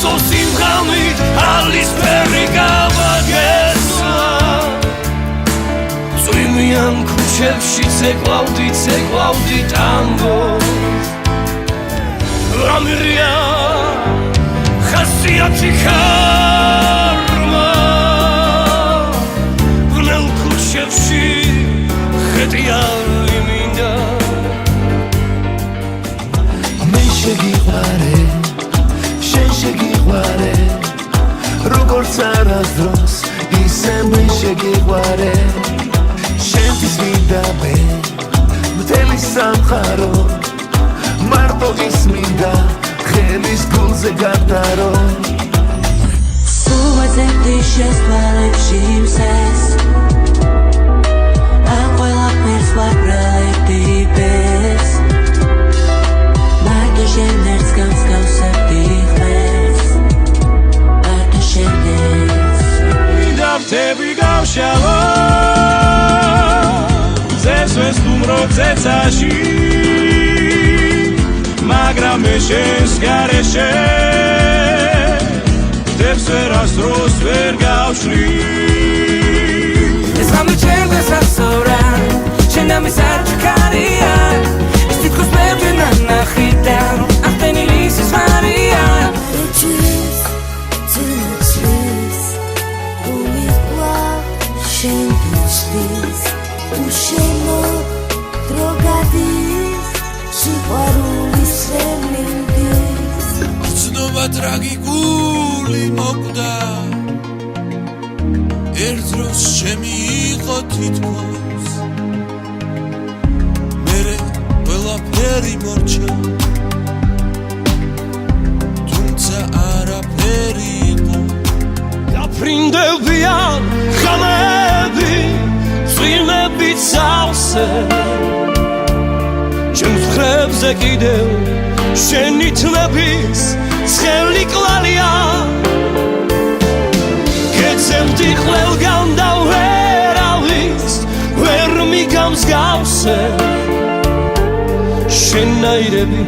სულ სიმღამით ალის ფერი გავაგესლა წვიმიან ქუჩებში ცეკვავდი ტანგო რამირია ხასიათი ხარმა ვნელ ქუჩებში ხედი არ იმინდა მე შეგიყვარე შენ შეგიყვარე როგორც არასდროს ისე მე შეგიყვარე შენთვის მინდა მე მთელი სამყარო მარტო ის მინდა ხელის გულზე გადარო სულ ვაძებდი შესთვალებში იმსეს ამ ყველაფერს ვაბრალებდი ბეს მარტო შენ ერთს გამსგავსებდი ხმებს მარტო შენ ერთს მინდა ვთები გავშალო ზესვეს თუმრო ძეცაში მაგრამ მე შენს გარეშე ვთებს ვერასდროს ვერ გავშლი ეს ღამე ჩემს ასორა შენ ამის არ ჩქარია ის თითქოს მევდე ნანახი და ახტენილი სისხლია უშენო დროგადის სიყვარულის რემინდის ცნობა ტრაგიკული მოკვდა ერთ დროს ჩემი იყო თითქოს მერე ყველაფერი მორჩა თუმცა არაფერი იყო გაფრინდებიან ხალები წვიმებით სავსე ჩემს ხრებზე კიდევ შენი თმების ცხელი კვალია გეცემდი ყველგან და ვერავის ვერ მიგამსგავსე შენაირები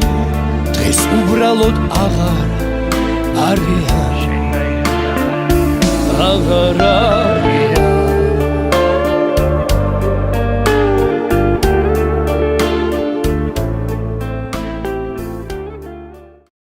დღეს უბრალოდ აღარ არიან აღარა